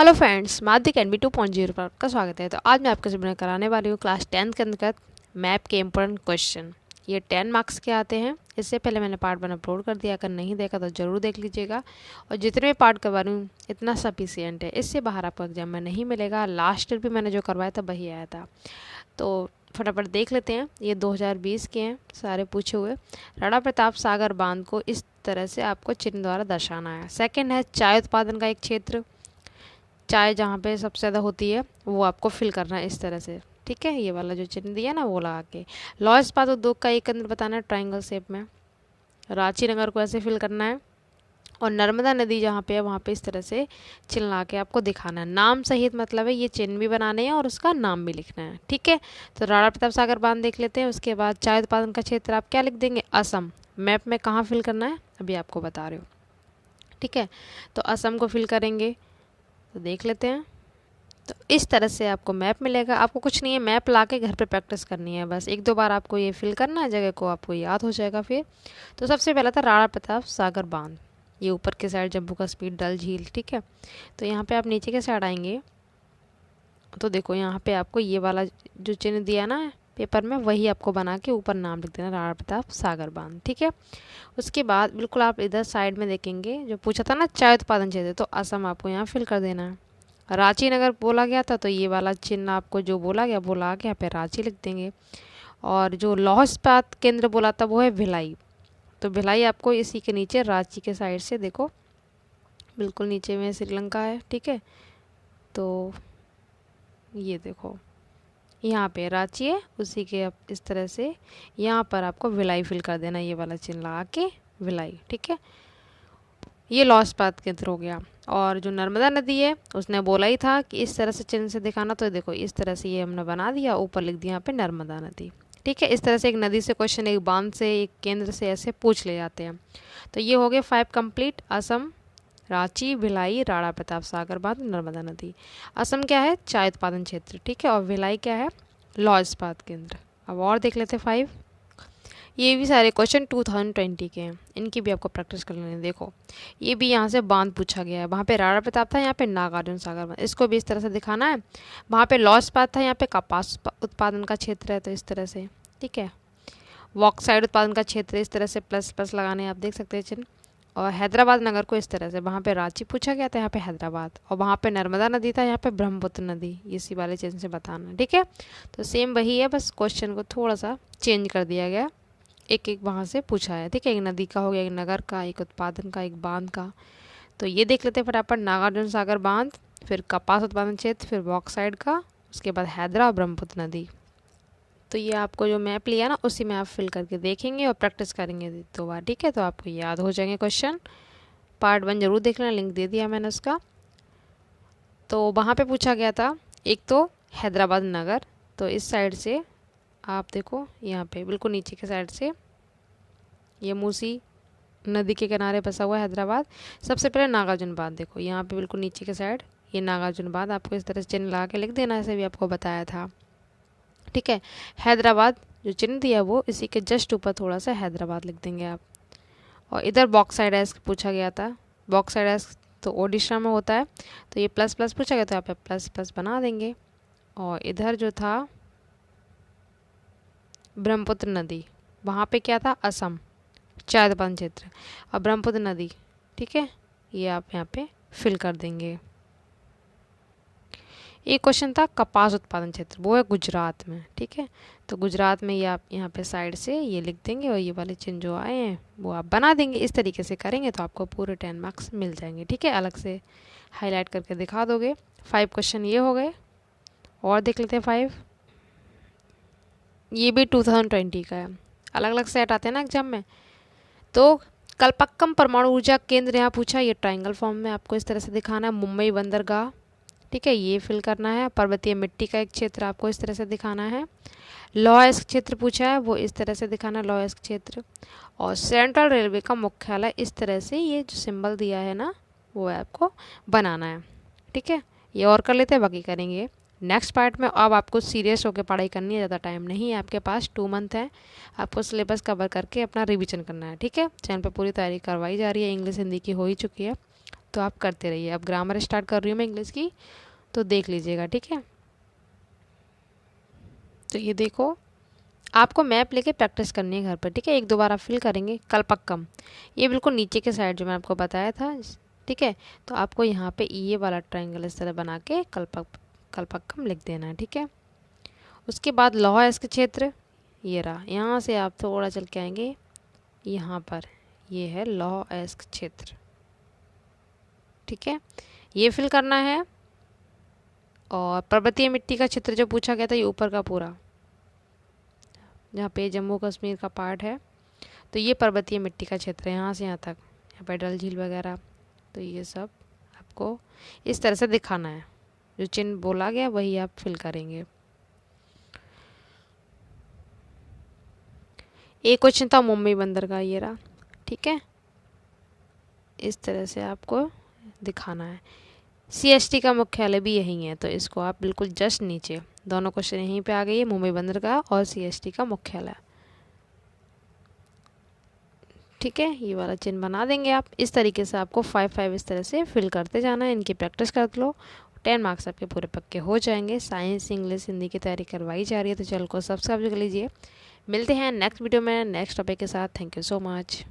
Hello friends, माध्यमिक NB 2.0 पर आपका स्वागत है। तो आज मैं आपके सामने कराने वाली हूँ क्लास 10 के अंतर्गत मैप के इम्पोर्टेंट क्वेश्चन। ये 10 मार्क्स के आते हैं। इससे पहले मैंने पार्ट 1 अपलोड कर दिया, अगर नहीं देखा तो ज़रूर देख लीजिएगा। और जितने भी पार्ट करवा रही हूँ इतना सफिशियंट है, इससे बाहर आपको एग्जाम में नहीं मिलेगा। लास्ट ईयर भी मैंने जो करवाया था वही आया था। तो फटाफट देख लेते हैं। ये 2020 के हैं, सारे पूछे हुए। राणा प्रताप सागर बांध को इस तरह से आपको चिन्ह द्वारा दर्शाना है। सेकेंड है चाय उत्पादन का एक क्षेत्र, चाय जहाँ पे सबसे ज़्यादा होती है वो आपको फिल करना है इस तरह से। ठीक है, ये वाला जो चिन्ह दिया ना वो लगा के। लौह इस्पात उद्योग का एक केंद्र बताना है ट्रायंगल शेप में। रांची नगर को ऐसे फिल करना है। और नर्मदा नदी जहाँ पे है वहाँ पे इस तरह से चिन्ह ला के आपको दिखाना है। नाम सहित मतलब है ये चिन्ह भी बनाने हैं और उसका नाम भी लिखना है। ठीक है, तो राणा प्रताप सागर बांध देख लेते हैं। उसके बाद चाय उत्पादन का क्षेत्र आप क्या लिख देंगे? असम। मैप में कहाँ फिल करना है अभी आपको बता रहे हो। ठीक है, तो असम को फिल करेंगे। तो देख लेते हैं। तो इस तरह से आपको मैप मिलेगा। आपको कुछ नहीं है, मैप ला के घर पे प्रैक्टिस करनी है बस। एक दो बार आपको ये फिल करना है, जगह को आपको याद हो जाएगा फिर। तो सबसे पहला था राणा प्रताप सागर बांध, ये ऊपर के साइड जम्मू कश्मीर डल झील। ठीक है, तो यहाँ पे आप नीचे के साइड आएंगे तो देखो यहाँ पे आपको ये वाला जो चिन्ह दिया ना पेपर में वही आपको बना के ऊपर नाम लिख देना, राणा प्रताप सागर बांध। ठीक है, उसके बाद बिल्कुल आप इधर साइड में देखेंगे जो पूछा था ना चाय उत्पादन क्षेत्र, तो असम आपको यहाँ फिल कर देना है। रांची नगर बोला गया था तो ये वाला चिन्ह आपको जो बोला गया वो ला के यहाँ पे रांची लिख देंगे। और जो लौह इस्पात केंद्र बोला था वो है भिलाई, तो भिलाई आपको इसी के नीचे रांची के साइड से देखो बिल्कुल नीचे में श्रीलंका है। ठीक है, तो ये देखो यहाँ पे रांची है, उसी के आप इस तरह से यहाँ पर आपको भिलाई फिल कर देना, ये वाला चिन्ह लगा के भिलाई। ठीक है, ये लौह इस्पात केंद्र हो गया। और जो नर्मदा नदी है उसने बोला ही था कि इस तरह से चिन्ह से दिखाना, तो देखो इस तरह से ये हमने बना दिया, ऊपर लिख दिया यहाँ पे नर्मदा नदी। ठीक है, इस तरह से एक नदी से क्वेश्चन, एक बांध से, एक केंद्र से ऐसे पूछ ले जाते हैं। तो ये हो गए 5 कंप्लीट। असम, रांची, भिलाई, राणा प्रताप सागर बांध, नर्मदा नदी। असम क्या है? चाय उत्पादन क्षेत्र। ठीक है, और भिलाई क्या है? लौह इस्पात केंद्र। अब और देख लेते 5। ये भी सारे क्वेश्चन 2020 के हैं, इनकी भी आपको प्रैक्टिस कर लेनी है। देखो ये भी यहाँ से बांध पूछा गया है, वहाँ पे राणा प्रताप था, यहाँ पे नागार्जुन सागर बांध, इसको भी इस तरह से दिखाना है। वहाँ पे लौह इस्पात था, यहाँ पे कपास उत्पादन का क्षेत्र है, तो इस तरह से। ठीक है, बॉक्साइड उत्पादन का क्षेत्र, इस तरह से प्लस प्लस लगाने आप देख सकते हैं चिन्ह। और हैदराबाद नगर को इस तरह से, वहाँ पे रांची पूछा गया था, यहाँ पे हैदराबाद। और वहाँ पे नर्मदा नदी था, यहाँ पे ब्रह्मपुत्र नदी, इसी वाले चिन्ह से बताना। ठीक है, तो सेम वही है, बस क्वेश्चन को थोड़ा सा चेंज कर दिया गया। एक एक वहाँ से पूछा है। ठीक है, एक नदी का हो गया, एक नगर का, एक उत्पादन का, एक बांध का। तो ये देख लेते हैं फटाफट। नागार्जुन सागर बांध, फिर कपास उत्पादन क्षेत्र, फिर बॉक्साइड का, उसके बाद हैदरा और ब्रह्मपुत्र नदी। तो ये आपको जो मैप लिया ना उसी में आप फिल करके देखेंगे और प्रैक्टिस करेंगे 2 बार। ठीक है, तो आपको याद हो जाएंगे क्वेश्चन। पार्ट 1 जरूर देख लेना, लिंक दे दिया मैंने उसका। तो वहाँ पे पूछा गया था एक तो हैदराबाद नगर, तो इस साइड से आप देखो यहाँ पे बिल्कुल नीचे के साइड से ये मूसी नदी के किनारे बसा हुआ है हैदराबाद। सबसे पहले नागार्जुन बांध, देखो यहाँ पे बिल्कुल नीचे के साइड ये नागार्जुन बांध, आपको इस तरह से चिन्ह लगा के लिख देना, ऐसे भी आपको बताया था। ठीक है, हैदराबाद जो चिन्ह दिया वो इसी के जस्ट ऊपर थोड़ा सा हैदराबाद लिख देंगे आप। और इधर बॉक्साइड एस्क पूछा गया था, बॉक्साइड एस्क तो ओडिशा में होता है, तो ये प्लस प्लस पूछा गया था, यहाँ पे प्लस प्लस बना देंगे। और इधर जो था ब्रह्मपुत्र नदी, वहाँ पे क्या था? असम, चाय उत्पादन क्षेत्र। और ब्रह्मपुत्र नदी, ठीक है, ये आप यहाँ पे फिल कर देंगे। एक क्वेश्चन था कपास उत्पादन क्षेत्र, वो है गुजरात में। ठीक है, तो गुजरात में ये आप यहाँ पे साइड से ये लिख देंगे और ये वाले चिन्ह जो आए हैं वो आप बना देंगे। इस तरीके से करेंगे तो आपको पूरे 10 मार्क्स मिल जाएंगे। ठीक है, अलग से हाईलाइट करके दिखा दोगे। 5 क्वेश्चन ये हो गए। और देख लेते हैं 5। ये भी 2020 का है, अलग अलग सेट आते हैं ना एग्जाम में। तो कलपक्कम परमाणु ऊर्जा केंद्र यहाँ पूछा, ये ट्रायंगल फॉर्म में आपको इस तरह से दिखाना है। मुंबई बंदरगाह, ठीक है, ये फिल करना है। पर्वतीय मिट्टी का एक क्षेत्र आपको इस तरह से दिखाना है। लौह अयस्क क्षेत्र पूछा है, वो इस तरह से दिखाना है, लौह अयस्क क्षेत्र। और सेंट्रल रेलवे का मुख्यालय इस तरह से, ये जो सिंबल दिया है ना वो आपको बनाना है। ठीक है, ये और कर लेते हैं, बाकी करेंगे नेक्स्ट पार्ट में। अब आपको सीरियस होकर पढ़ाई करनी है, ज़्यादा टाइम नहीं है आपके पास, 2 मंथ है। आपको सिलेबस कवर करके अपना रिवीजन करना है। ठीक है, चैनल पर पूरी तैयारी करवाई जा रही है, इंग्लिश हिंदी की हो ही चुकी है। तो आप करते रहिए। अब ग्रामर स्टार्ट कर रही हूँ मैं इंग्लिश की, तो देख लीजिएगा, ठीक है। तो ये देखो, आपको मैप लेके प्रैक्टिस करनी है घर पर, ठीक है। एक दो बार आप फिल करेंगे। कलपक्कम, ये बिल्कुल नीचे के साइड जो मैं आपको बताया था, ठीक है। तो आपको यहाँ पे ये वाला ट्रायंगल इस तरह बना के कलपक्कम लिख देना है, ठीक है। उसके बाद लौह अयस्क क्षेत्र, ये रहा। यहाँ से आप थोड़ा चल के आएंगे, यहाँ पर ये है लौह अयस्क क्षेत्र, ठीक है। ये फिल करना है। और पर्वतीय मिट्टी का क्षेत्र जो पूछा गया था, ये ऊपर का पूरा, जहाँ पे जम्मू कश्मीर का पार्ट है, तो ये पर्वतीय मिट्टी का क्षेत्र है, यहाँ से यहाँ तक, यहाँ पर डल झील वगैरह। तो ये सब आपको इस तरह से दिखाना है। जो चिन्ह बोला गया वही आप फिल करेंगे। एक क्वेश्चन था मुंबई बंदर का, ये रहा, ठीक है। इस तरह से आपको दिखाना है। CST का मुख्यालय भी यही है, तो इसको आप बिल्कुल जस्ट नीचे, दोनों क्वेश्चन यहीं पे आ गई है, मुंबई बंदर का और CST का मुख्यालय, ठीक है। ये वाला चिन्ह बना देंगे आप। इस तरीके से आपको 5 इस तरह से फिल करते जाना है। इनकी प्रैक्टिस कर लो, 10 मार्क्स आपके पूरे पक्के हो जाएंगे। साइंस, इंग्लिश, हिंदी की तैयारी करवाई जा रही है, तो चैनल को सब्सक्राइब कर लीजिए। मिलते हैं नेक्स्ट वीडियो में नेक्स्ट टॉपिक के साथ। Thank you so much.